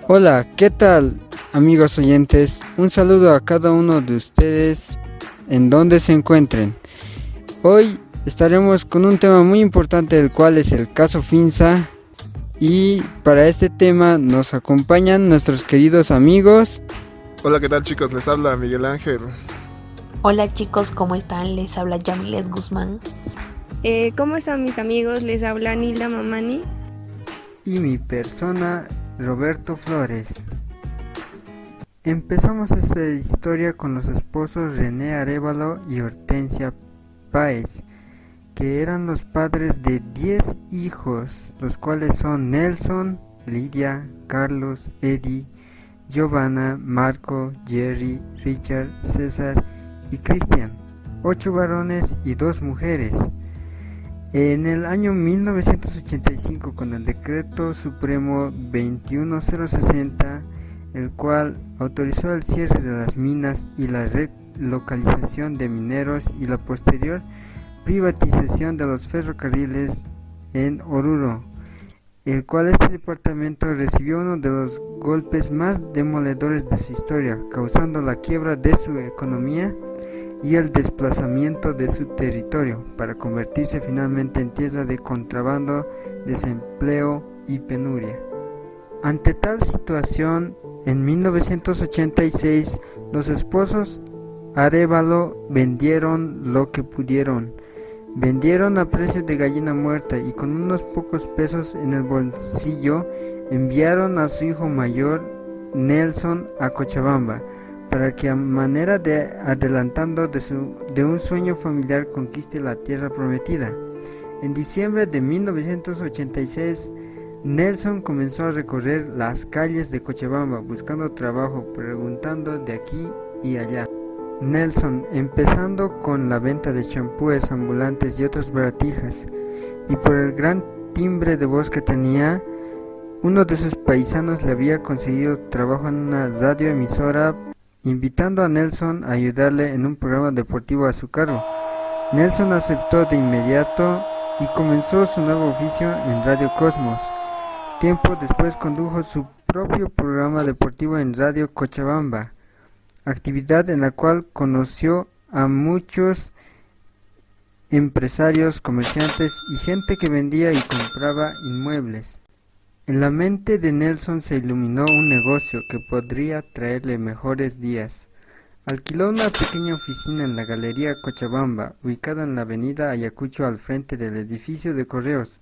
Hola, ¿qué tal amigos oyentes? Un saludo a cada uno de ustedes en donde se encuentren. Hoy estaremos con un tema muy importante, el cual es el caso Finsa, y para este tema nos acompañan nuestros queridos amigos. Hola, ¿qué tal chicos? Les habla Miguel Ángel. Hola chicos, ¿cómo están? Les habla Yamilet Guzmán. ¿Cómo están mis amigos? Les habla Nilda Mamani. Y mi persona, Roberto Flores. Empezamos esta historia con los esposos René Arévalo y Hortensia Páez, que eran los padres de 10 hijos, los cuales son Nelson, Lidia, Carlos, Eddie, Giovanna, Marco, Jerry, Richard, César y Cristian, 8 varones y 2 mujeres. En el año 1985, con el Decreto Supremo 21060, el cual autorizó el cierre de las minas y la relocalización de mineros y la posterior privatización de los ferrocarriles en Oruro, el cual este departamento recibió uno de los golpes más demoledores de su historia, causando la quiebra de su economía y el desplazamiento de su territorio para convertirse finalmente en tierra de contrabando, desempleo y penuria. Ante tal situación, en 1986 los esposos Arévalo vendieron lo que pudieron. Vendieron a precio de gallina muerta y con unos pocos pesos en el bolsillo enviaron a su hijo mayor Nelson a Cochabamba para que a manera de adelantando de un sueño familiar conquiste la tierra prometida. En diciembre de 1986, Nelson comenzó a recorrer las calles de Cochabamba buscando trabajo, preguntando de aquí y allá. Nelson, empezando con la venta de champúes ambulantes y otras baratijas, y por el gran timbre de voz que tenía, uno de sus paisanos le había conseguido trabajo en una radioemisora, invitando a Nelson a ayudarle en un programa deportivo a su cargo. Nelson aceptó de inmediato y comenzó su nuevo oficio en Radio Cosmos. Tiempo después condujo su propio programa deportivo en Radio Cochabamba, actividad en la cual conoció a muchos empresarios, comerciantes y gente que vendía y compraba inmuebles. En la mente de Nelson se iluminó un negocio que podría traerle mejores días. Alquiló una pequeña oficina en la Galería Cochabamba, ubicada en la avenida Ayacucho al frente del edificio de correos,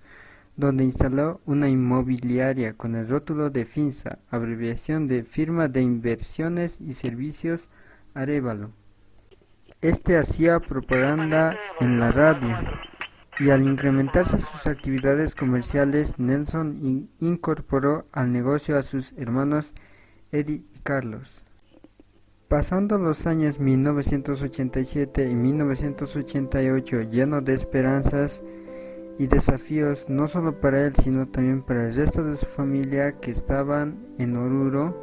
donde instaló una inmobiliaria con el rótulo de Finsa, abreviación de Firma de Inversiones y Servicios Arévalo. Este hacía propaganda en la radio, y al incrementarse sus actividades comerciales, Nelson incorporó al negocio a sus hermanos Eddie y Carlos. Pasando los años 1987 y 1988 lleno de esperanzas y desafíos no solo para él sino también para el resto de su familia que estaban en Oruro,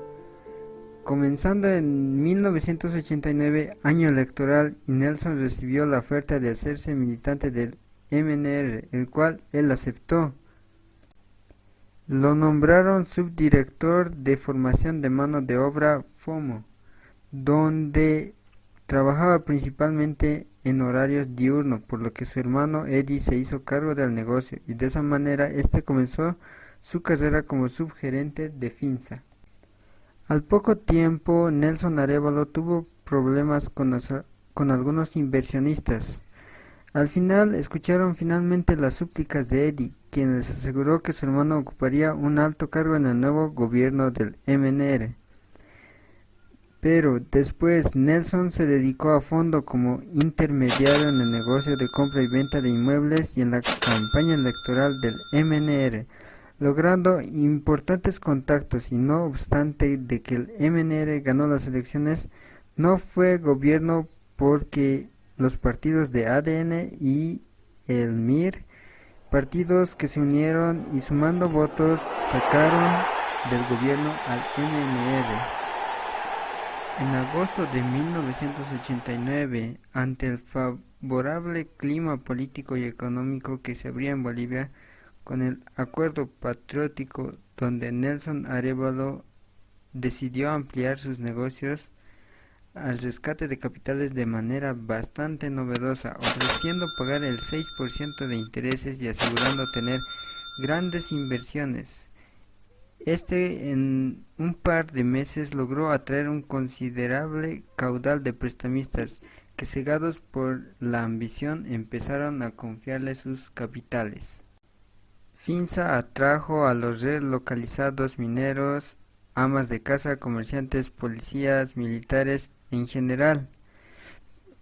comenzando en 1989, año electoral, y Nelson recibió la oferta de hacerse militante del MNR, el cual él aceptó. Lo nombraron subdirector de formación de mano de obra FOMO, donde trabajaba principalmente en horarios diurnos, por lo que su hermano Eddie se hizo cargo del negocio y de esa manera este comenzó su carrera como subgerente de Finsa. Al poco tiempo, Nelson Arévalo tuvo problemas con algunos inversionistas. Al final, escucharon finalmente las súplicas de Eddie, quien les aseguró que su hermano ocuparía un alto cargo en el nuevo gobierno del MNR. Pero después Nelson se dedicó a fondo como intermediario en el negocio de compra y venta de inmuebles y en la campaña electoral del MNR, logrando importantes contactos y no obstante de que el MNR ganó las elecciones, no fue gobierno porque los partidos de ADN y el MIR, partidos que se unieron y sumando votos sacaron del gobierno al MNR. En agosto de 1989, ante el favorable clima político y económico que se abría en Bolivia, con el Acuerdo Patriótico, donde Nelson Arévalo decidió ampliar sus negocios al rescate de capitales de manera bastante novedosa, ofreciendo pagar el 6% de intereses y asegurando tener grandes inversiones. En un par de meses logró atraer un considerable caudal de prestamistas que, cegados por la ambición, empezaron a confiarle sus capitales. Finza atrajo a los relocalizados mineros, amas de casa, comerciantes, policías, militares en general,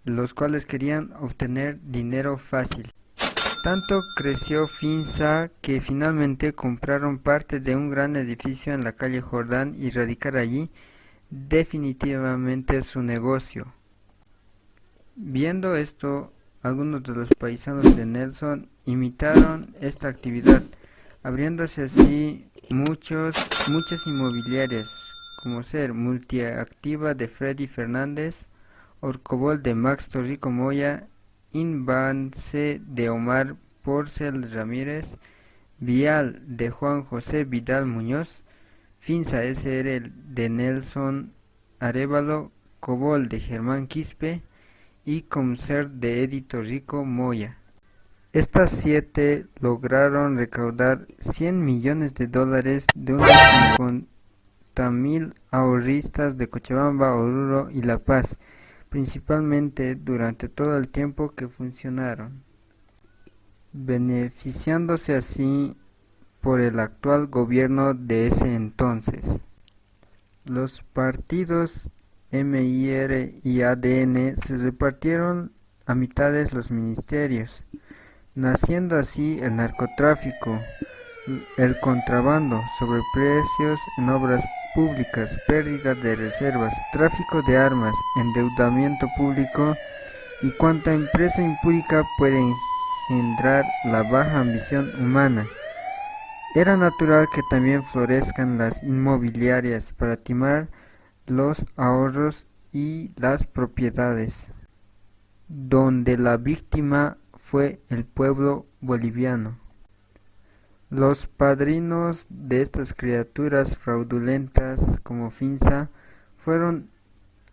los cuales querían obtener dinero fácil. Tanto creció Finza que finalmente compraron parte de un gran edificio en la calle Jordán y radicar allí definitivamente su negocio. Viendo esto, algunos de los paisanos de Nelson imitaron esta actividad, abriéndose así muchas inmobiliarias, como ser Multiactiva de Freddy Fernández, Orcobol de Max Torrico Moya, Invance de Omar Porcel Ramírez, Vial de Juan José Vidal Muñoz, Finza S.R. de Nelson Arévalo, Cobol de Germán Quispe y Comser de Edito Rico Moya. Estas 7 lograron recaudar $100 millones de unos 50,000 ahorristas de Cochabamba, Oruro y La Paz, principalmente durante todo el tiempo que funcionaron, beneficiándose así por el actual gobierno de ese entonces. Los partidos MIR y ADN se repartieron a mitades los ministerios, naciendo así el narcotráfico, el contrabando, sobreprecios en obras públicas, pérdida de reservas, tráfico de armas, endeudamiento público y cuanta empresa impúdica puede engendrar la baja ambición humana. Era natural que también florezcan las inmobiliarias para timar los ahorros y las propiedades, donde la víctima fue el pueblo boliviano. Los padrinos de estas criaturas fraudulentas como Finza fueron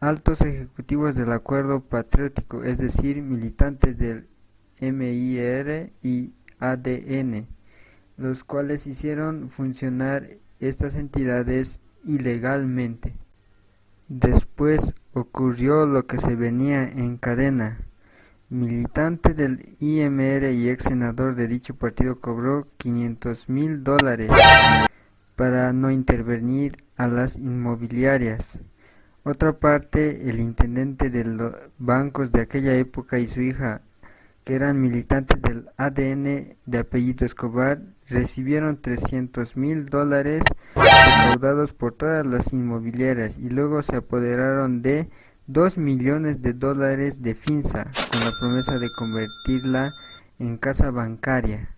altos ejecutivos del Acuerdo Patriótico, es decir, militantes del MIR y ADN, los cuales hicieron funcionar estas entidades ilegalmente. Después ocurrió lo que se venía en cadena. Militante del IMR y ex senador de dicho partido cobró $500,000 para no intervenir a las inmobiliarias. Otra parte, el intendente de los bancos de aquella época y su hija, que eran militantes del ADN de apellido Escobar, recibieron $300,000 recaudados por todas las inmobiliarias y luego se apoderaron de $2 millones de Finza, con la promesa de convertirla en casa bancaria.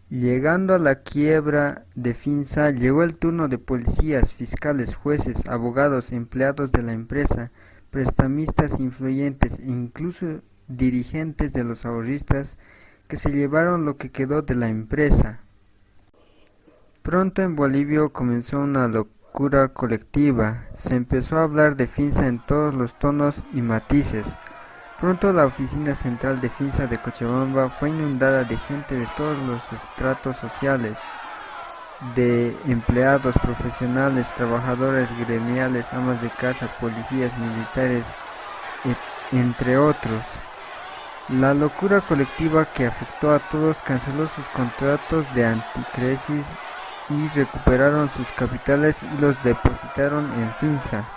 Llegando a la quiebra de Finza, llegó el turno de policías, fiscales, jueces, abogados, empleados de la empresa, prestamistas influyentes e incluso dirigentes de los ahorristas que se llevaron lo que quedó de la empresa. Pronto en Bolivia comenzó una locura colectiva. Se empezó a hablar de Finza en todos los tonos y matices. Pronto la oficina central de Finza de Cochabamba fue inundada de gente de todos los estratos sociales, de empleados, profesionales, trabajadores gremiales, amas de casa, policías, militares, entre otros. La locura colectiva que afectó a todos canceló sus contratos de anticrisis y recuperaron sus capitales y los depositaron en Finza.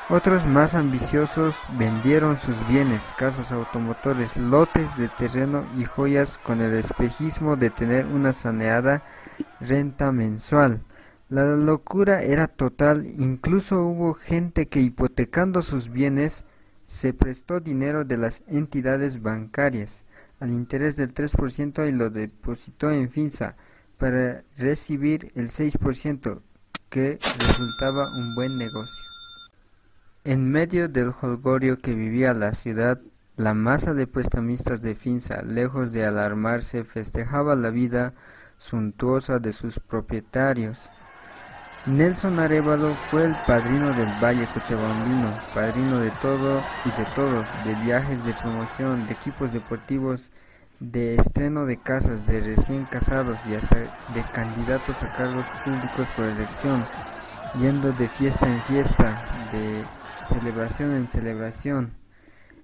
Otros más ambiciosos vendieron sus bienes, casas, automotores, lotes de terreno y joyas con el espejismo de tener una saneada renta mensual. La locura era total, incluso hubo gente que, hipotecando sus bienes, se prestó dinero de las entidades bancarias al interés del 3% y lo depositó en Finza para recibir el 6%, que resultaba un buen negocio. En medio del jolgorio que vivía la ciudad, la masa de prestamistas de Finza, lejos de alarmarse, festejaba la vida suntuosa de sus propietarios. Nelson Arévalo fue el padrino del Valle Cochabambino, padrino de todo y de todos, de viajes, de promoción, de equipos deportivos, de estreno de casas, de recién casados y hasta de candidatos a cargos públicos por elección, yendo de fiesta en fiesta, de celebración en celebración.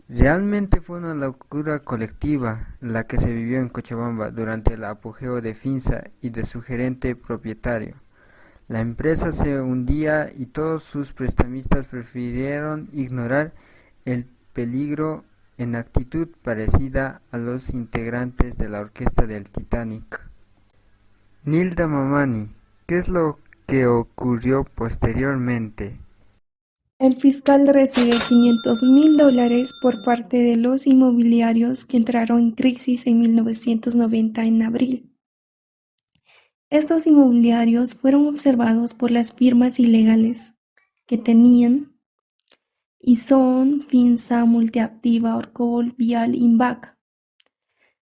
Realmente fue una locura colectiva la que se vivió en Cochabamba durante el apogeo de Finsa y de su gerente propietario. La empresa se hundía y todos sus prestamistas prefirieron ignorar el peligro en actitud parecida a los integrantes de la orquesta del Titanic. Nilda Mamani, ¿qué es lo que ocurrió posteriormente? El fiscal recibe $500,000 por parte de los inmobiliarios que entraron en crisis en 1990 en abril. Estos inmobiliarios fueron observados por las firmas ilegales que tenían y son Finsa, Multiactiva, Orcol, Vial, Invac.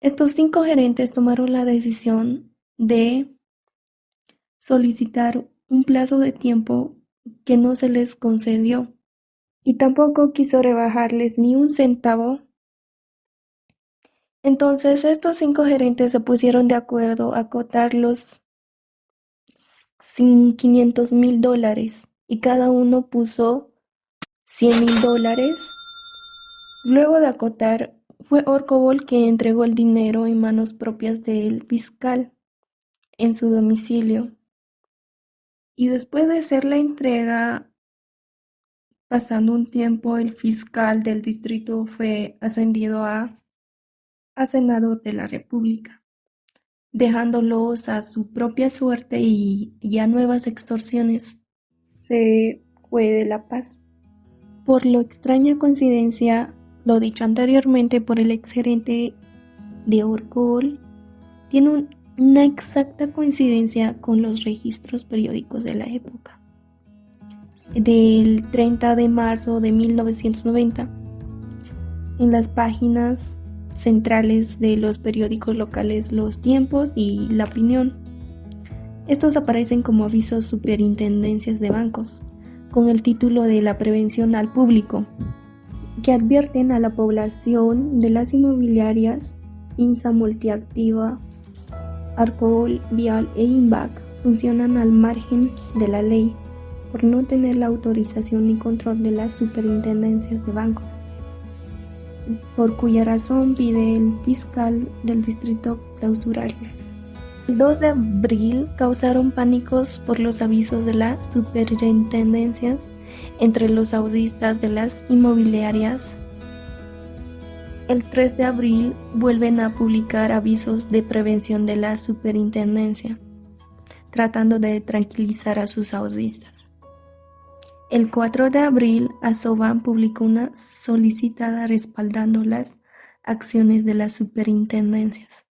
Estos 5 gerentes tomaron la decisión de solicitar un plazo de tiempo que no se les concedió y tampoco quiso rebajarles ni un centavo. Entonces estos 5 gerentes se pusieron de acuerdo a acotar los $500,000 y cada uno puso $100,000. Luego de acotar, fue Orcobol que entregó el dinero en manos propias del fiscal en su domicilio. Y después de hacer la entrega, pasando un tiempo, el fiscal del distrito fue ascendido a senador de la República, dejándolos a su propia suerte y a nuevas extorsiones. Se fue de La Paz. Por lo extraña coincidencia, lo dicho anteriormente por el exgerente de Orcol, tiene una exacta coincidencia con los registros periódicos de la época. Del 30 de marzo de 1990, en las páginas centrales de los periódicos locales Los Tiempos y La Opinión. Estos aparecen como avisos superintendencias de bancos, con el título de la prevención al público, que advierten a la población de las inmobiliarias Finsa, Multiactiva, Arcol, Vial e Invac funcionan al margen de la ley por no tener la autorización ni control de las superintendencias de bancos, por cuya razón pide el fiscal del distrito clausurarlas. El 2 de abril causaron pánicos por los avisos de las superintendencias entre los audistas de las inmobiliarias. El 3 de abril vuelven a publicar avisos de prevención de la superintendencia, tratando de tranquilizar a sus audistas. El 4 de abril, Asoban publicó una solicitada respaldando las acciones de las superintendencias.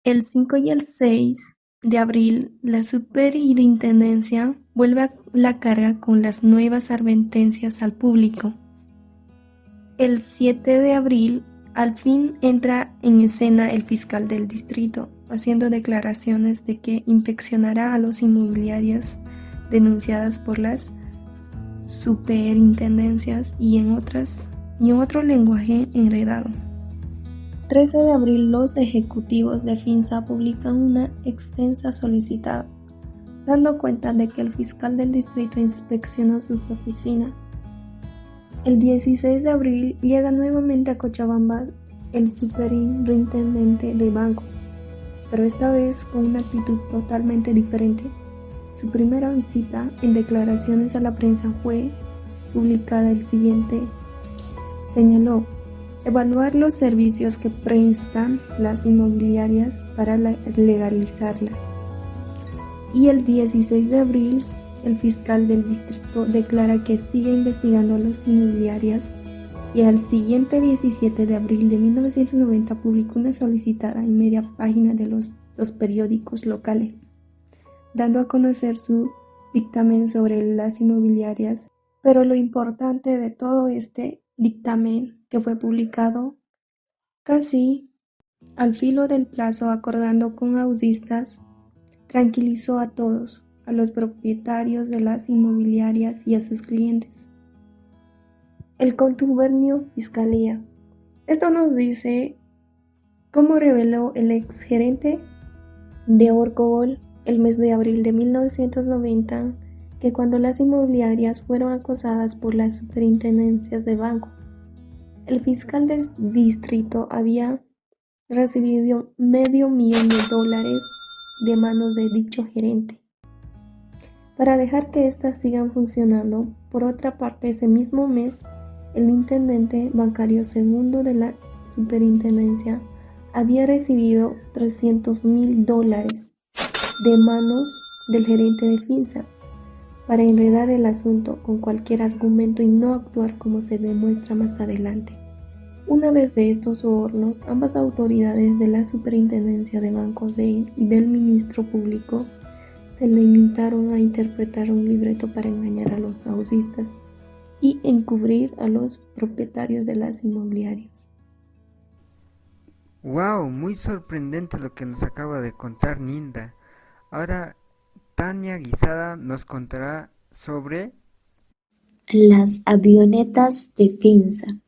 El 5 y el 6 de abril, la superintendencia vuelve a la carga con las nuevas advertencias al público. El 7 de abril, al fin entra en escena el fiscal del distrito, haciendo declaraciones de que inspeccionará a los inmobiliarias denunciadas por las superintendencias y en otro lenguaje enredado. 13 de abril, los ejecutivos de Finsa publican una extensa solicitada, dando cuenta de que el fiscal del distrito inspeccionó sus oficinas. El 16 de abril llega nuevamente a Cochabamba el superintendente de bancos, pero esta vez con una actitud totalmente diferente. Su primera visita en declaraciones a la prensa fue publicada el siguiente. Señaló: evaluar los servicios que prestan las inmobiliarias para legalizarlas. Y el 16 de abril, el fiscal del distrito declara que sigue investigando a las inmobiliarias y al siguiente 17 de abril de 1990 publicó una solicitada en media página de los periódicos locales, dando a conocer su dictamen sobre las inmobiliarias. Pero lo importante de todo este dictamen, que fue publicado casi al filo del plazo acordando con Ausistas, tranquilizó a todos, a los propietarios de las inmobiliarias y a sus clientes. El contubernio Fiscalía. Esto nos dice cómo reveló el exgerente de Orcobol el mes de abril de 1990 que cuando las inmobiliarias fueron acosadas por las superintendencias de bancos, el fiscal del distrito había recibido $500,000 de manos de dicho gerente. Para dejar que éstas sigan funcionando, por otra parte, ese mismo mes, el intendente bancario segundo de la superintendencia había recibido $300,000 de manos del gerente de Finsa para enredar el asunto con cualquier argumento y no actuar como se demuestra más adelante. Una vez de estos sobornos, ambas autoridades de la Superintendencia de Bancos y del Ministro Público se limitaron a interpretar un libreto para engañar a los ausistas y encubrir a los propietarios de las inmobiliarias. ¡Wow! Muy sorprendente lo que nos acaba de contar Ninda. Ahora Tania Guisada nos contará sobre las avionetas de Finsa.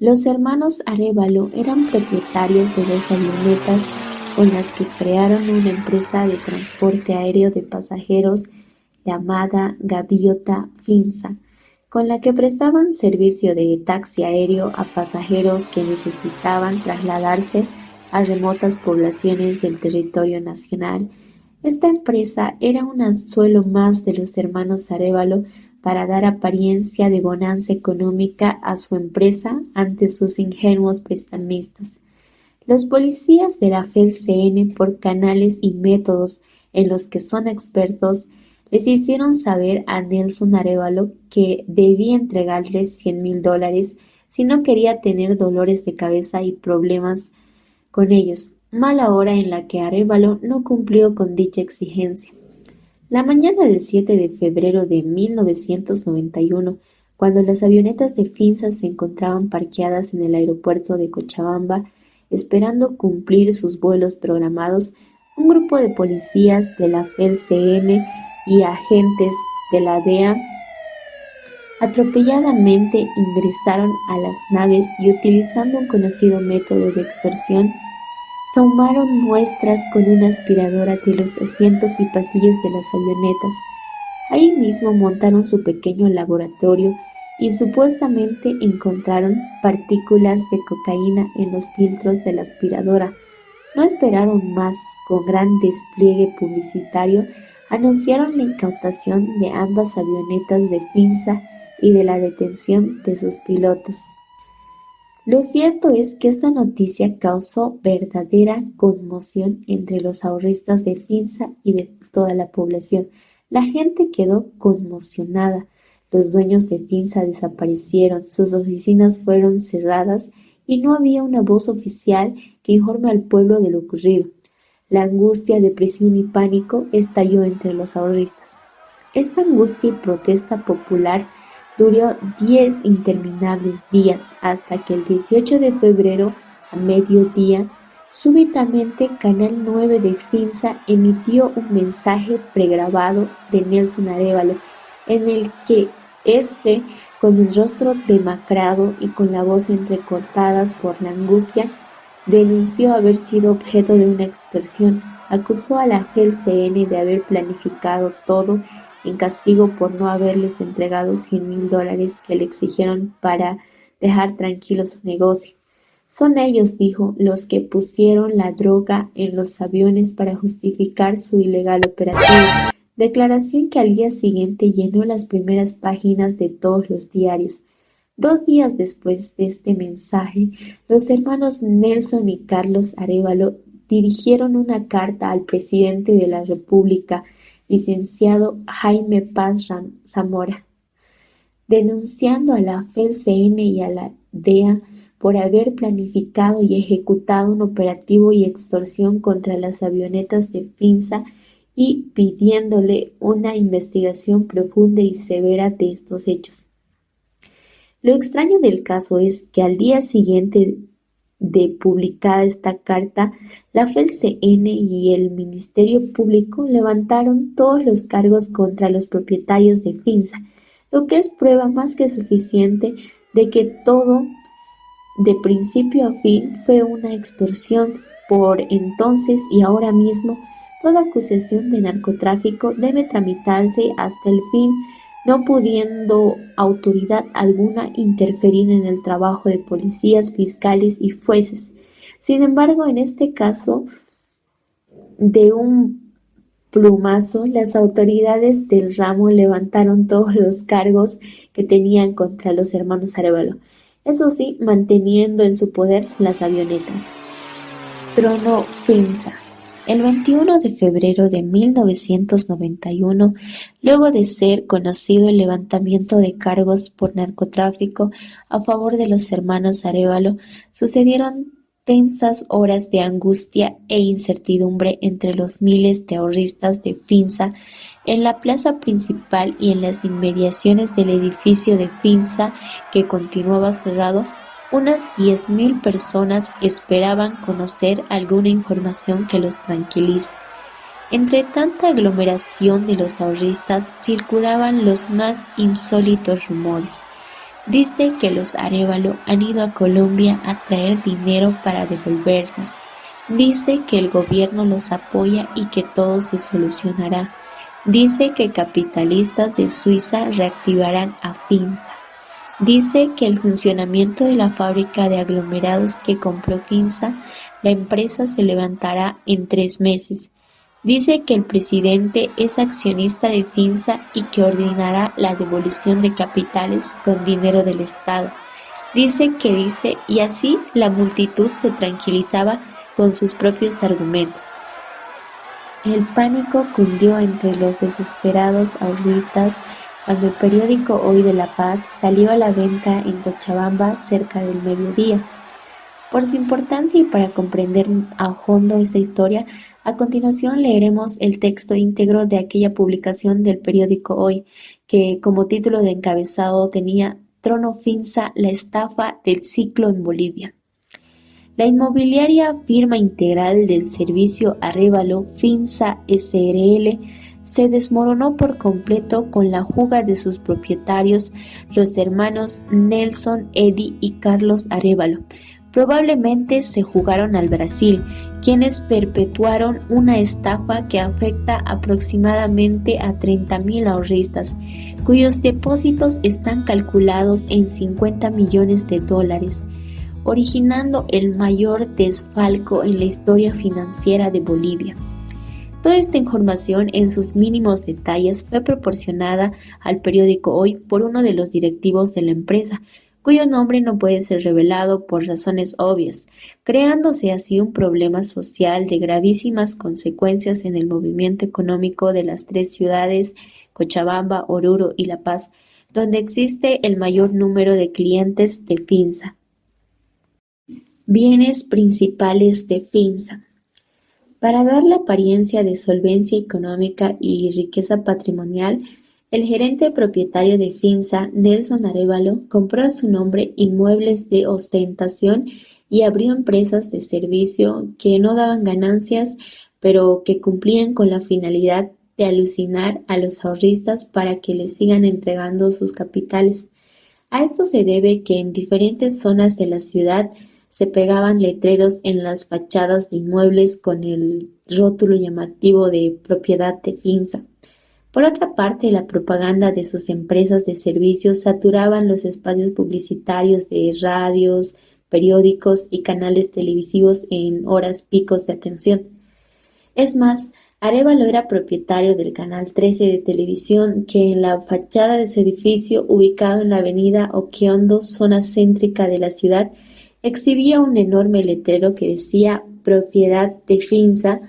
Los hermanos Arévalo eran propietarios de 2 avionetas con las que crearon una empresa de transporte aéreo de pasajeros llamada Gaviota Finsa, con la que prestaban servicio de taxi aéreo a pasajeros que necesitaban trasladarse a remotas poblaciones del territorio nacional. Esta empresa era un anzuelo más de los hermanos Arévalo para dar apariencia de bonanza económica a su empresa ante sus ingenuos prestamistas. Los policías de la FELCN, por canales y métodos en los que son expertos, les hicieron saber a Nelson Arévalo que debía entregarles $100,000 si no quería tener dolores de cabeza y problemas con ellos, mala hora en la que Arévalo no cumplió con dicha exigencia. La mañana del 7 de febrero de 1991, cuando las avionetas de Finsa se encontraban parqueadas en el aeropuerto de Cochabamba, esperando cumplir sus vuelos programados, un grupo de policías de la FELCN y agentes de la DEA atropelladamente ingresaron a las naves y, utilizando un conocido método de extorsión, tomaron muestras con una aspiradora de los asientos y pasillos de las avionetas. Ahí mismo montaron su pequeño laboratorio y supuestamente encontraron partículas de cocaína en los filtros de la aspiradora. No esperaron más. Con gran despliegue publicitario anunciaron la incautación de ambas avionetas de Finsa y de la detención de sus pilotos. Lo cierto es que esta noticia causó verdadera conmoción entre los ahorristas de Finsa y de toda la población. La gente quedó conmocionada. Los dueños de Finsa desaparecieron, sus oficinas fueron cerradas y no había una voz oficial que informe al pueblo de lo ocurrido. La angustia, depresión y pánico estalló entre los ahorristas. Esta angustia y protesta popular duró 10 interminables días hasta que el 18 de febrero, a mediodía, súbitamente Canal 9 de Finsa emitió un mensaje pregrabado de Nelson Arévalo, en el que éste, con el rostro demacrado y con la voz entrecortadas por la angustia, denunció haber sido objeto de una extorsión. Acusó a la FELCN de haber planificado todo en castigo por no haberles entregado $100,000 que le exigieron para dejar tranquilo su negocio. Son ellos, dijo, los que pusieron la droga en los aviones para justificar su ilegal operativo. Declaración que al día siguiente llenó las primeras páginas de todos los diarios. 2 días después de este mensaje, los hermanos Nelson y Carlos Arévalo dirigieron una carta al presidente de la República, licenciado Jaime Paz Zamora, denunciando a la FELCN y a la DEA por haber planificado y ejecutado un operativo y extorsión contra las avionetas de Finsa y pidiéndole una investigación profunda y severa de estos hechos. Lo extraño del caso es que al día siguiente de publicada esta carta, la FELCN y el Ministerio Público levantaron todos los cargos contra los propietarios de Finsa, lo que es prueba más que suficiente de que todo, de principio a fin, fue una extorsión. Por entonces y ahora mismo, toda acusación de narcotráfico debe tramitarse hasta el fin, no pudiendo autoridad alguna interferir en el trabajo de policías, fiscales y jueces. Sin embargo, en este caso, de un plumazo, las autoridades del ramo levantaron todos los cargos que tenían contra los hermanos Arévalo, eso sí, manteniendo en su poder las avionetas. Trono Finsa. El 21 de febrero de 1991, luego de ser conocido el levantamiento de cargos por narcotráfico a favor de los hermanos Arévalo, sucedieron tensas horas de angustia e incertidumbre entre los miles de ahorristas de Finsa en la plaza principal y en las inmediaciones del edificio de Finsa, que continuaba cerrado. Unas 10.000 personas esperaban conocer alguna información que los tranquilice. Entre tanta aglomeración de los ahorristas circulaban los más insólitos rumores. Dice que los Arévalo han ido a Colombia a traer dinero para devolvernos. Dice que el gobierno los apoya y que todo se solucionará. Dice que capitalistas de Suiza reactivarán a Finsa. Dice que el funcionamiento de la fábrica de aglomerados que compró Finsa, la empresa se levantará en 3 meses. Dice que el presidente es accionista de Finsa y que ordenará la devolución de capitales con dinero del Estado. Dice, y así la multitud se tranquilizaba con sus propios argumentos. El pánico cundió entre los desesperados ahorristas cuando el periódico Hoy de La Paz salió a la venta en Cochabamba cerca del mediodía. Por su importancia y para comprender a fondo esta historia, a continuación leeremos el texto íntegro de aquella publicación del periódico Hoy, que como título de encabezado tenía Trono Finsa, la estafa del siglo en Bolivia. La inmobiliaria firma integral del servicio Arévalo, Finsa S.r.l., se desmoronó por completo con la fuga de sus propietarios, los hermanos Nelson, Eddie y Carlos Arévalo. Probablemente se jugaron al Brasil, quienes perpetuaron una estafa que afecta aproximadamente a 30.000 ahorristas, cuyos depósitos están calculados en 50 millones de dólares, originando el mayor desfalco en la historia financiera de Bolivia. Toda esta información en sus mínimos detalles fue proporcionada al periódico Hoy por uno de los directivos de la empresa, cuyo nombre no puede ser revelado por razones obvias, creándose así un problema social de gravísimas consecuencias en el movimiento económico de las 3 ciudades, Cochabamba, Oruro y La Paz, donde existe el mayor número de clientes de Finsa. Bienes principales de Finsa. Para dar la apariencia de solvencia económica y riqueza patrimonial, el gerente propietario de Finsa, Nelson Arévalo, compró a su nombre inmuebles de ostentación y abrió empresas de servicio que no daban ganancias, pero que cumplían con la finalidad de alucinar a los ahorristas para que les sigan entregando sus capitales. A esto se debe que en diferentes zonas de la ciudad se pegaban letreros en las fachadas de inmuebles con el rótulo llamativo de propiedad de Finsa. Por otra parte, la propaganda de sus empresas de servicios saturaban los espacios publicitarios de radios, periódicos y canales televisivos en horas picos de atención. Es más, Arévalo era propietario del canal 13 de televisión que en la fachada de su edificio, ubicado en la avenida Oquiondo, zona céntrica de la ciudad, exhibía un enorme letrero que decía «Propiedad de Finsa»,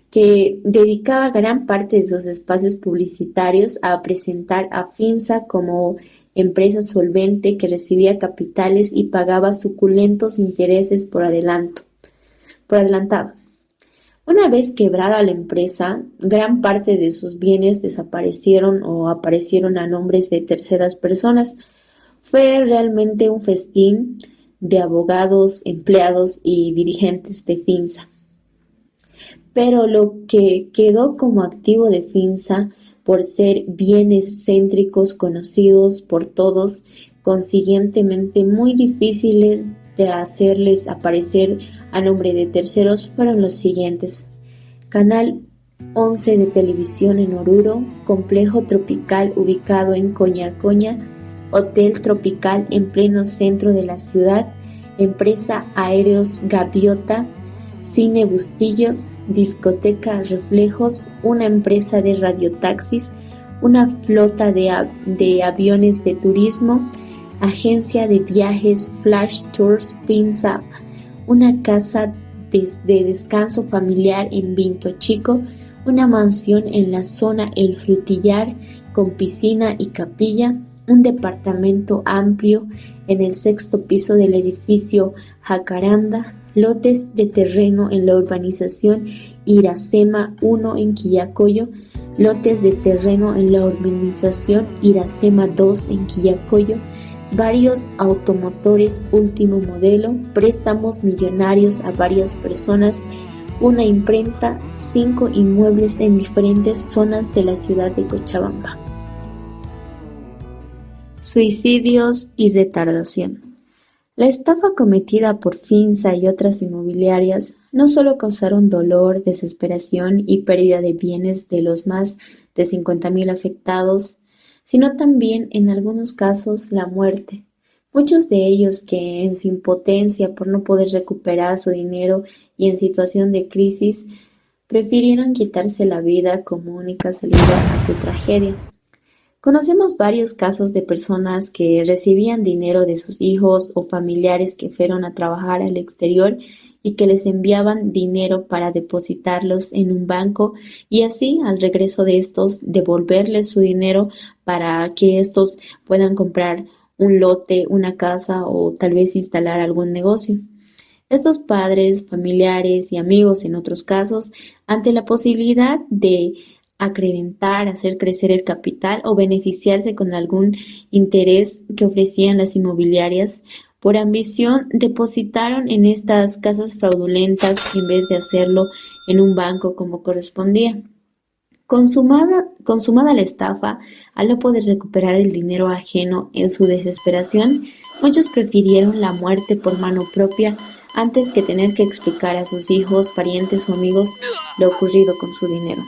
que dedicaba gran parte de sus espacios publicitarios a presentar a Finsa como empresa solvente que recibía capitales y pagaba suculentos intereses por adelantado. Una vez quebrada la empresa, gran parte de sus bienes desaparecieron o aparecieron a nombres de terceras personas. Fue realmente un festín de abogados, empleados y dirigentes de Finsa. Pero lo que quedó como activo de Finsa, por ser bienes céntricos conocidos por todos, consiguientemente muy difíciles de hacerles aparecer a nombre de terceros, fueron los siguientes: Canal 11 de televisión en Oruro, complejo tropical ubicado en Coñacoña, hotel tropical en pleno centro de la ciudad, empresa Aéreos Gaviota, Cine Bustillos, discoteca Reflejos, una empresa de radiotaxis, una flota de aviones de turismo, agencia de viajes Flash Tours Finsa, una casa de descanso familiar en Vinto Chico, una mansión en la zona El Frutillar con piscina y capilla, un departamento amplio en el 6º piso del edificio Jacaranda, lotes de terreno en la urbanización Iracema 1 en Quillacollo, lotes de terreno en la urbanización Iracema 2 en Quillacollo, varios automotores último modelo, préstamos millonarios a varias personas, una imprenta, 5 inmuebles en diferentes zonas de la ciudad de Cochabamba. Suicidios y retardación. La estafa cometida por Finsa y otras inmobiliarias no solo causaron dolor, desesperación y pérdida de bienes de los más de 50.000 afectados, sino también, en algunos casos, la muerte. Muchos de ellos que, en su impotencia por no poder recuperar su dinero y en situación de crisis, prefirieron quitarse la vida como única salida a su tragedia. Conocemos varios casos de personas que recibían dinero de sus hijos o familiares que fueron a trabajar al exterior y que les enviaban dinero para depositarlos en un banco y así al regreso de estos devolverles su dinero para que estos puedan comprar un lote, una casa o tal vez instalar algún negocio. Estos padres, familiares y amigos en otros casos, ante la posibilidad de acrecentar, hacer crecer el capital o beneficiarse con algún interés que ofrecían las inmobiliarias, por ambición depositaron en estas casas fraudulentas en vez de hacerlo en un banco como correspondía. Consumada la estafa, al no poder recuperar el dinero ajeno en su desesperación, muchos prefirieron la muerte por mano propia antes que tener que explicar a sus hijos, parientes o amigos lo ocurrido con su dinero.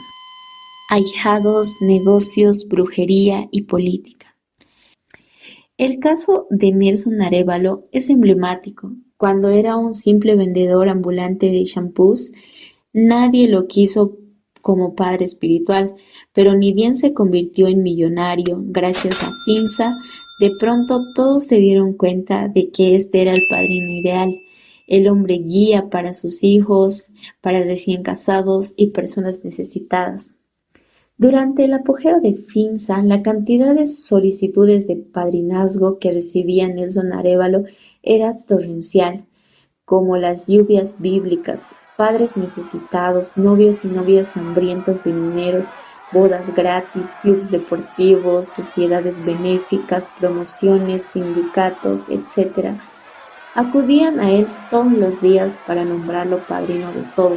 Ahijados, negocios, brujería y política. El caso de Nelson Arévalo es emblemático. Cuando era un simple vendedor ambulante de shampoos, nadie lo quiso como padre espiritual, pero ni bien se convirtió en millonario gracias a Finsa, de pronto todos se dieron cuenta de que este era el padrino ideal, el hombre guía para sus hijos, para recién casados y personas necesitadas. Durante el apogeo de Finsa, la cantidad de solicitudes de padrinazgo que recibía Nelson Arévalo era torrencial, como las lluvias bíblicas, padres necesitados, novios y novias hambrientas de dinero, bodas gratis, clubes deportivos, sociedades benéficas, promociones, sindicatos, etc. Acudían a él todos los días para nombrarlo padrino de todo.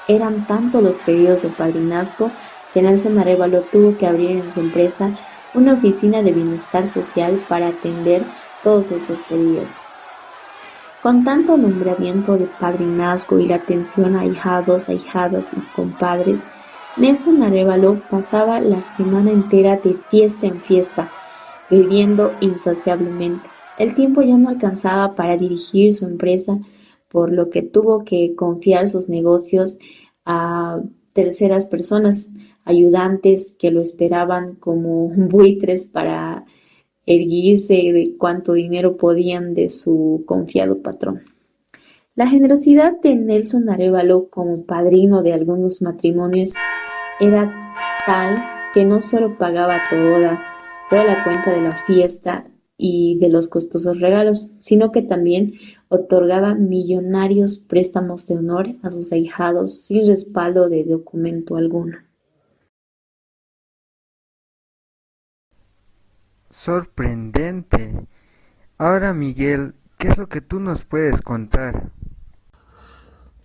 Eran tantos los pedidos de padrinazgo que Nelson Arévalo tuvo que abrir en su empresa una oficina de bienestar social para atender todos estos pedidos. Con tanto nombramiento de padrinazgo y la atención a ahijados, ahijadas y compadres, Nelson Arévalo pasaba la semana entera de fiesta en fiesta, bebiendo insaciablemente. El tiempo ya no alcanzaba para dirigir su empresa, por lo que tuvo que confiar sus negocios a terceras personas, ayudantes que lo esperaban como buitres para erguirse de cuánto dinero podían de su confiado patrón. La generosidad de Nelson Arévalo como padrino de algunos matrimonios era tal que no solo pagaba toda la cuenta de la fiesta y de los costosos regalos, sino que también otorgaba millonarios préstamos de honor a sus ahijados sin respaldo de documento alguno. Sorprendente. Ahora, Miguel, ¿Qué es lo que tú nos puedes contar?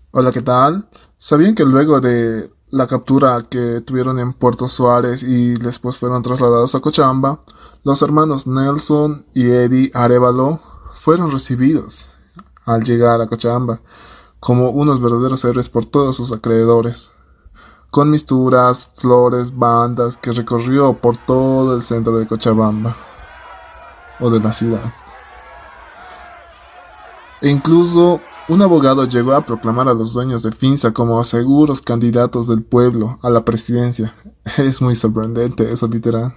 Hola, ¿qué tal? ¿Sabían que luego de la captura que tuvieron en Puerto Suárez y después fueron trasladados a Cochabamba, los hermanos Nelson y Eddie Arévalo fueron recibidos al llegar a Cochabamba como unos verdaderos héroes por todos sus acreedores, con misturas, flores, bandas que recorrió por todo el centro de Cochabamba o de la ciudad? E incluso un abogado llegó a proclamar a los dueños de Finsa como seguros candidatos del pueblo a la presidencia. Es muy sorprendente eso, literal.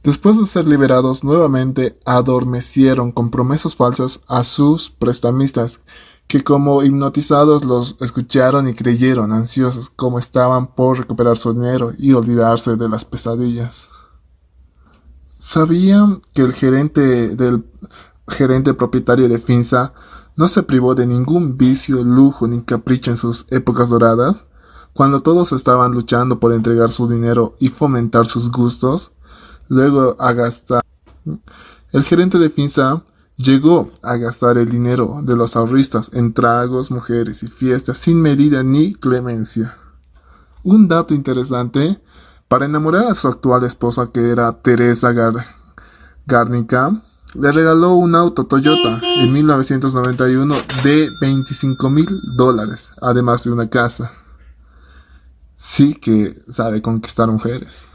Después de ser liberados, nuevamente adormecieron con promesas falsas a sus prestamistas, que como hipnotizados los escucharon y creyeron, ansiosos como estaban por recuperar su dinero y olvidarse de las pesadillas. ¿Sabían que el gerente propietario de Finsa no se privó de ningún vicio, lujo ni capricho en sus épocas doradas, cuando todos estaban luchando por entregar su dinero y fomentar sus gustos? Luego a gastar. El gerente de Finsa llegó a gastar el dinero de los ahorristas en tragos, mujeres y fiestas sin medida ni clemencia. Un dato interesante: para enamorar a su actual esposa, que era Teresa Garnica, le regaló un auto Toyota en 1991 de $25,000, además de una casa. Sí que sabe conquistar mujeres.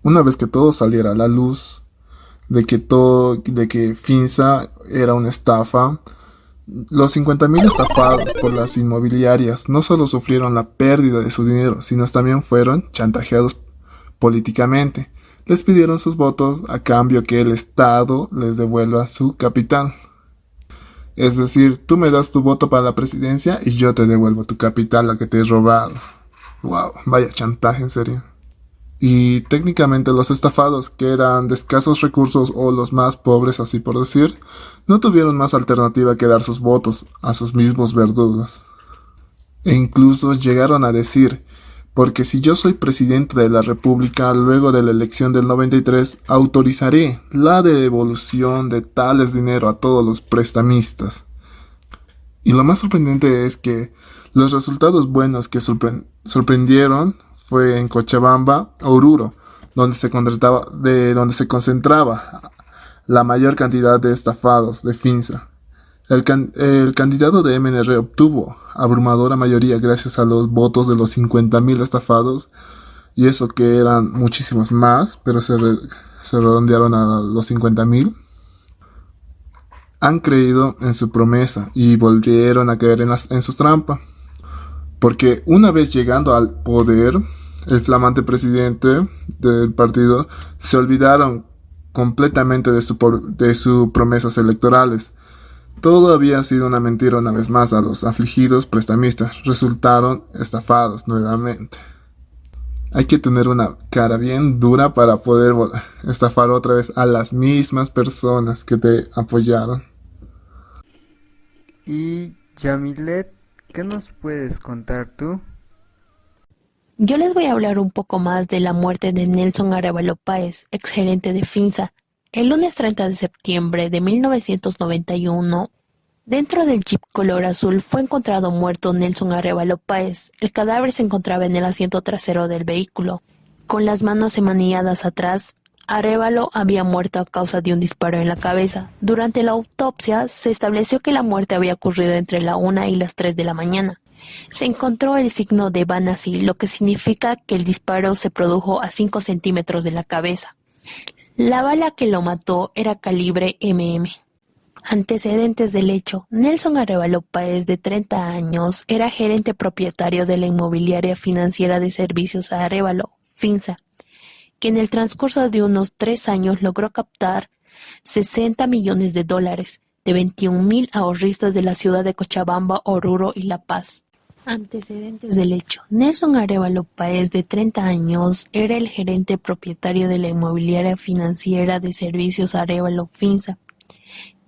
Una vez que todo saliera a la luz, de que Finsa era una estafa, los 50,000 estafados por las inmobiliarias no solo sufrieron la pérdida de su dinero, sino también fueron chantajeados políticamente. Les pidieron sus votos a cambio que el Estado les devuelva su capital. Es decir, tú me das tu voto para la presidencia y yo te devuelvo tu capital, la que te he robado. Wow, vaya chantaje, en serio. Y técnicamente los estafados, que eran de escasos recursos o los más pobres, así por decir, no tuvieron más alternativa que dar sus votos a sus mismos verdugos. E incluso llegaron a decir: porque si yo soy presidente de la República luego de la elección del 93, autorizaré la devolución de tales dinero a todos los prestamistas. Y lo más sorprendente es que los resultados buenos que sorprendieron fue en Cochabamba, Oruro, donde se concentraba la mayor cantidad de estafados de Finsa. El candidato de MNR obtuvo abrumadora mayoría gracias a los votos de los 50,000 estafados, y eso que eran muchísimos más, pero se redondearon a los 50,000. Han creído en su promesa y volvieron a caer en sus trampas, porque una vez llegando al poder, el flamante presidente del partido se olvidaron completamente de sus promesas electorales. Todo había sido una mentira una vez más. A los afligidos prestamistas resultaron estafados nuevamente. Hay que tener una cara bien dura para poder estafar otra vez a las mismas personas que te apoyaron. Y Yamilet, ¿qué nos puedes contar tú? Yo les voy a hablar un poco más de la muerte de Nelson Arévalo Páez, exgerente de Finsa. El lunes 30 de septiembre de 1991, dentro del Jeep color azul fue encontrado muerto Nelson Arévalo Páez. El cadáver se encontraba en el asiento trasero del vehículo. Con las manos emanilladas atrás, Arévalo había muerto a causa de un disparo en la cabeza. Durante la autopsia se estableció que la muerte había ocurrido entre la 1 y las 3 de la mañana. Se encontró el signo de Banasi, lo que significa que el disparo se produjo a 5 centímetros de la cabeza. La bala que lo mató era calibre MM. Antecedentes del hecho: Nelson Arévalo Páez, de 30 años, era gerente propietario de la inmobiliaria financiera de servicios Arévalo, Finsa, que en el transcurso de unos 3 años logró captar $60 millones de 21,000 ahorristas de la ciudad de Cochabamba, Oruro y La Paz. Antecedentes del hecho: Nelson Arévalo Páez, de 30 años, era el gerente propietario de la inmobiliaria financiera de servicios Arévalo Finsa,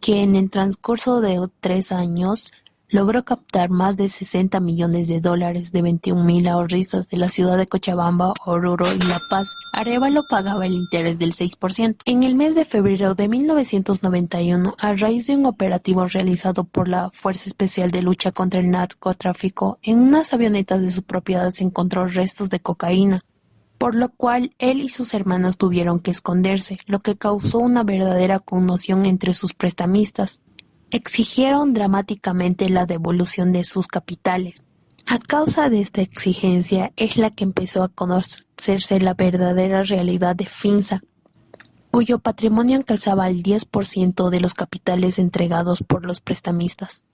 que en el transcurso de 3 años logró captar más de 60 millones de dólares de 21.000 ahorristas de la ciudad de Cochabamba, Oruro y La Paz. Arévalo pagaba el interés del 6%. En el mes de febrero de 1991, a raíz de un operativo realizado por la Fuerza Especial de Lucha contra el Narcotráfico, en unas avionetas de su propiedad se encontró restos de cocaína, por lo cual él y sus hermanas tuvieron que esconderse, lo que causó una verdadera conmoción entre sus prestamistas. Exigieron dramáticamente la devolución de sus capitales. A causa de esta exigencia es la que empezó a conocerse la verdadera realidad de Finsa, cuyo patrimonio alcanzaba el 10% de los capitales entregados por los prestamistas.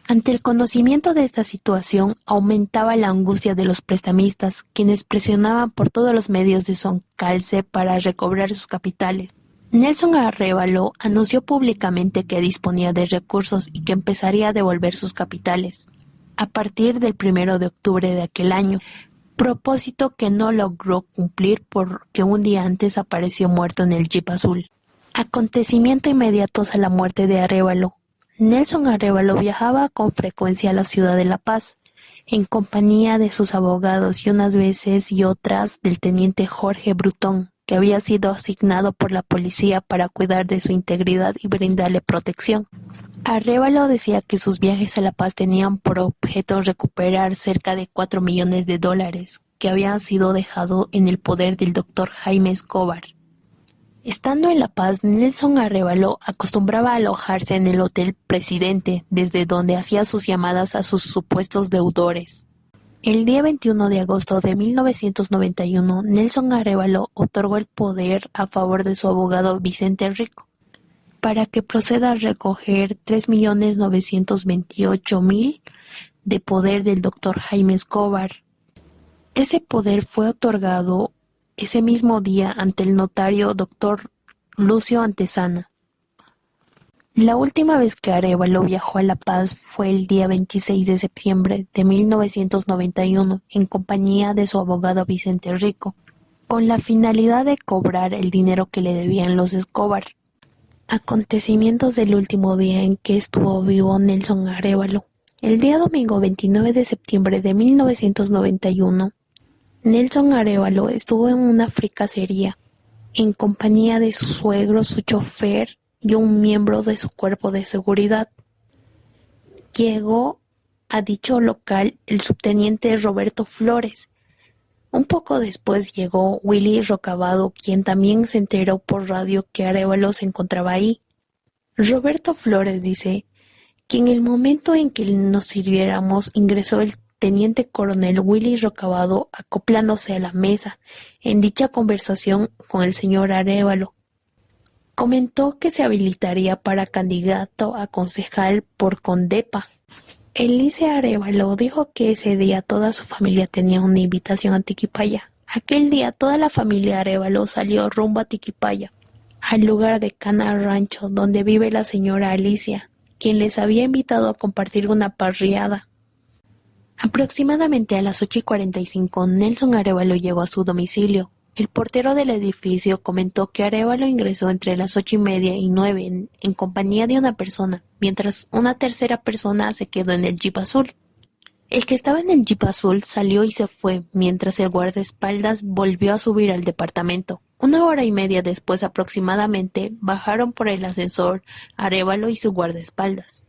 Ante el conocimiento de esta situación, aumentaba la angustia de los prestamistas, quienes presionaban por todos los medios de su calce para recobrar sus capitales. Nelson Arévalo anunció públicamente que disponía de recursos y que empezaría a devolver sus capitales a partir del 1 de octubre de aquel año, propósito que no logró cumplir porque un día antes apareció muerto en el Jeep azul. Acontecimiento inmediatos a la muerte de Arévalo. Nelson Arévalo viajaba con frecuencia a la ciudad de La Paz, en compañía de sus abogados y unas veces y otras del teniente Jorge Brutón, que había sido asignado por la policía para cuidar de su integridad y brindarle protección. Arévalo decía que sus viajes a La Paz tenían por objeto recuperar cerca de 4 millones de dólares que habían sido dejados en el poder del doctor Jaime Escobar. Estando en La Paz, Nelson Arévalo acostumbraba a alojarse en el Hotel Presidente, desde donde hacía sus llamadas a sus supuestos deudores. El día 21 de agosto de 1991, Nelson Arévalo otorgó el poder a favor de su abogado Vicente Rico, para que proceda a recoger 3.928.000 de poder del doctor Jaime Escobar. Ese poder fue otorgado ese mismo día ante el notario doctor Lucio Antesana. La última vez que Arévalo viajó a La Paz fue el día 26 de septiembre de 1991 en compañía de su abogado Vicente Rico, con la finalidad de cobrar el dinero que le debían los Escobar. Acontecimientos del último día en que estuvo vivo Nelson Arévalo. El día domingo 29 de septiembre de 1991, Nelson Arévalo estuvo en una fricacería en compañía de su suegro, su chofer y un miembro de su cuerpo de seguridad. Llegó a dicho local el subteniente Roberto Flores. Un poco después llegó Willy Rocabado, quien también se enteró por radio que Arévalo se encontraba ahí. Roberto Flores dice que en el momento en que nos sirviéramos ingresó el teniente coronel Willy Rocabado acoplándose a la mesa. En dicha conversación con el señor Arévalo, comentó que se habilitaría para candidato a concejal por Condepa. Elice Arévalo dijo que ese día toda su familia tenía una invitación a Tiquipaya. Aquel día toda la familia Arévalo salió rumbo a Tiquipaya, al lugar de Cana Rancho donde vive la señora Alicia, quien les había invitado a compartir una parrillada. Aproximadamente a las 8:45, Nelson Arévalo llegó a su domicilio. El portero del edificio comentó que Arévalo ingresó entre las 8:30 y 9 en compañía de una persona, mientras una tercera persona se quedó en el Jeep azul. El que estaba en el Jeep azul salió y se fue, mientras el guardaespaldas volvió a subir al departamento. 1 hora y media después aproximadamente, bajaron por el ascensor Arévalo y su guardaespaldas.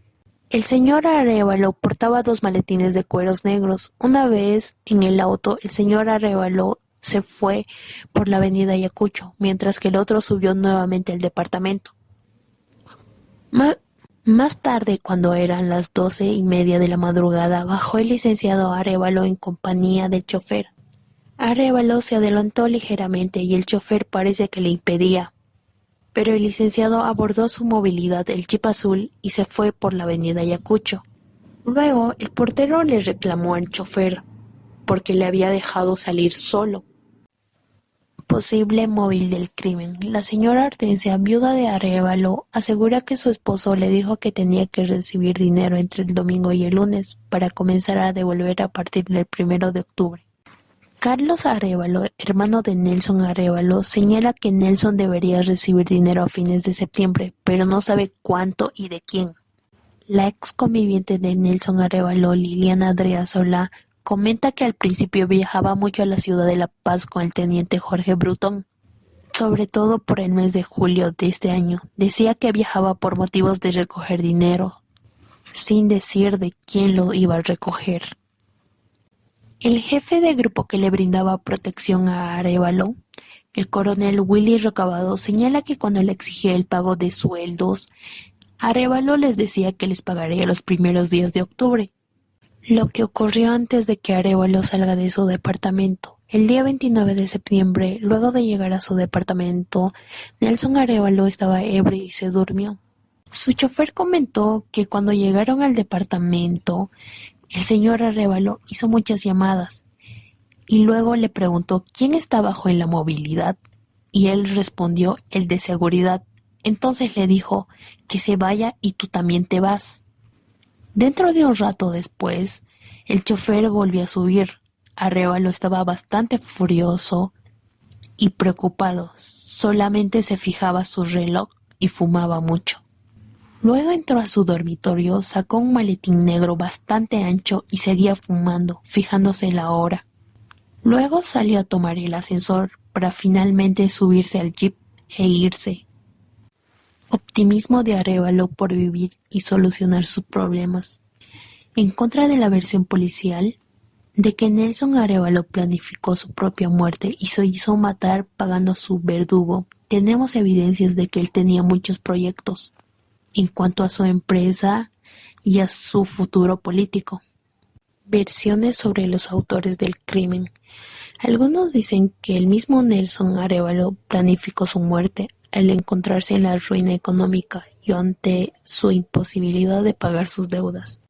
El señor Arévalo portaba 2 maletines de cueros negros. Una vez en el auto, el señor Arévalo se fue por la avenida Ayacucho, mientras que el otro subió nuevamente al departamento. Más tarde, cuando eran las 12:30 de la madrugada, bajó el licenciado Arévalo en compañía del chofer. Arévalo se adelantó ligeramente y el chofer parece que le impedía, pero el licenciado abordó su movilidad, el Jeep azul, y se fue por la avenida Ayacucho. Luego, el portero le reclamó al chofer porque le había dejado salir solo. Posible móvil del crimen. La señora Hortensia, viuda de Arévalo, asegura que su esposo le dijo que tenía que recibir dinero entre el domingo y el lunes para comenzar a devolver a partir del 1 de octubre. Carlos Arévalo, hermano de Nelson Arévalo, señala que Nelson debería recibir dinero a fines de septiembre, pero no sabe cuánto y de quién. la ex conviviente de Nelson Arévalo, Liliana Adriazola, comenta que al principio viajaba mucho a la ciudad de La Paz con el teniente Jorge Brutón, sobre todo por el mes de julio de este año. Decía que viajaba por motivos de recoger dinero, sin decir de quién lo iba a recoger. El jefe del grupo que le brindaba protección a Arévalo, el coronel Willy Rocabado, señala que cuando le exigía el pago de sueldos, Arévalo les decía que les pagaría los primeros días de octubre. Lo que ocurrió antes de que Arévalo salga de su departamento. El día 29 de septiembre, luego de llegar a su departamento, Nelson Arévalo estaba ebrio y se durmió. Su chofer comentó que cuando llegaron al departamento, el señor Arévalo hizo muchas llamadas y luego le preguntó quién está abajo en la movilidad y él respondió el de seguridad. Entonces le dijo que se vaya y tú también te vas. Dentro de un rato después, el chofer volvió a subir. Arévalo estaba bastante furioso y preocupado. Solamente se fijaba su reloj y fumaba mucho. Luego entró a su dormitorio, sacó un maletín negro bastante ancho y seguía fumando, fijándose la hora. Luego salió a tomar el ascensor para finalmente subirse al jeep e irse. Optimismo de Arévalo por vivir y solucionar sus problemas. En contra de la versión policial de que Nelson Arévalo planificó su propia muerte y se hizo matar pagando a su verdugo, tenemos evidencias de que él tenía muchos proyectos en cuanto a su empresa y a su futuro político. Versiones sobre los autores del crimen. Algunos dicen que el mismo Nelson Arévalo planificó su muerte al encontrarse en la ruina económica y ante su imposibilidad de pagar sus deudas.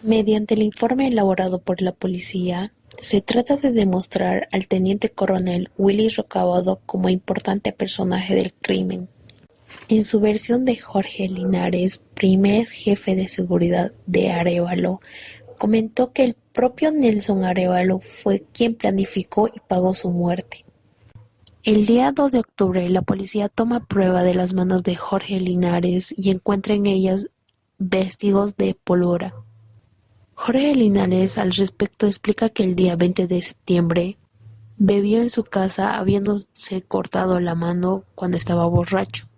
Mediante el informe elaborado por la policía, se trata de demostrar al teniente coronel Willy Rocabado como importante personaje del crimen. En su versión de Jorge Linares, primer jefe de seguridad de Arévalo, comentó que el propio Nelson Arévalo fue quien planificó y pagó su muerte. El día 2 de octubre, la policía toma prueba de las manos de Jorge Linares y encuentra en ellas vestigos de pólvora. Jorge Linares al respecto explica que el día 20 de septiembre bebió en su casa habiéndose cortado la mano cuando estaba borracho.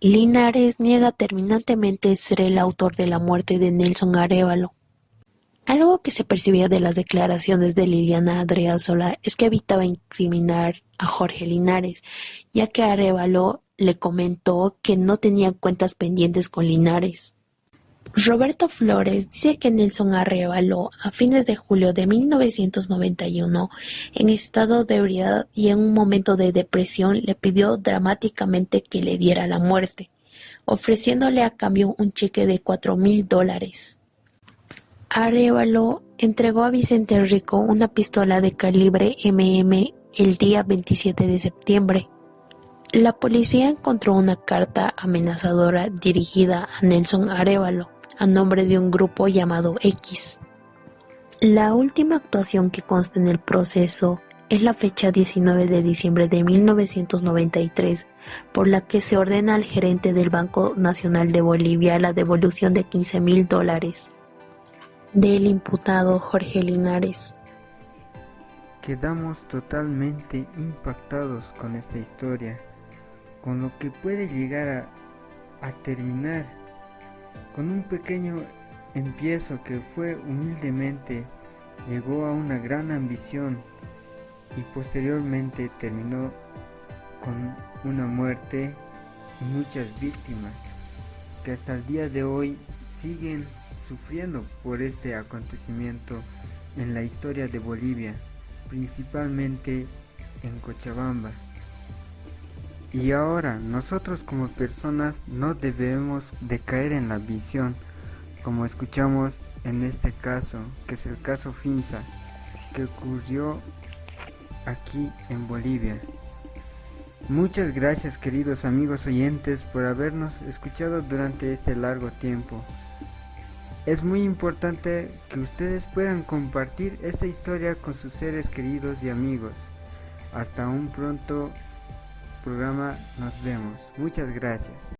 Linares niega terminantemente ser el autor de la muerte de Nelson Arévalo. Algo que se percibía de las declaraciones de Liliana Adriazola es que evitaba incriminar a Jorge Linares, ya que Arévalo le comentó que no tenía cuentas pendientes con Linares. Roberto Flores dice que Nelson Arévalo, a fines de julio de 1991, en estado de ebriedad y en un momento de depresión, le pidió dramáticamente que le diera la muerte, ofreciéndole a cambio un cheque de $4,000. Arévalo entregó a Vicente Rico una pistola de calibre MM el día 27 de septiembre. La policía encontró una carta amenazadora dirigida a Nelson Arévalo a nombre de un grupo llamado X. La última actuación que consta en el proceso es la fecha 19 de diciembre de 1993, por la que se ordena al gerente del Banco Nacional de Bolivia la devolución de $15,000 del imputado Jorge Linares. Quedamos totalmente impactados con esta historia, con lo que puede llegar a terminar con un pequeño empiezo que fue humildemente, llegó a una gran ambición y posteriormente terminó con una muerte y muchas víctimas que hasta el día de hoy siguen sufriendo por este acontecimiento en la historia de Bolivia, principalmente en Cochabamba. Y ahora nosotros como personas no debemos de caer en la visión, como escuchamos en este caso, que es el caso Finza, que ocurrió aquí en Bolivia. Muchas gracias, queridos amigos oyentes, por habernos escuchado durante este largo tiempo. Es muy importante que ustedes puedan compartir esta historia con sus seres queridos y amigos. Hasta un pronto programa, nos vemos. Muchas gracias.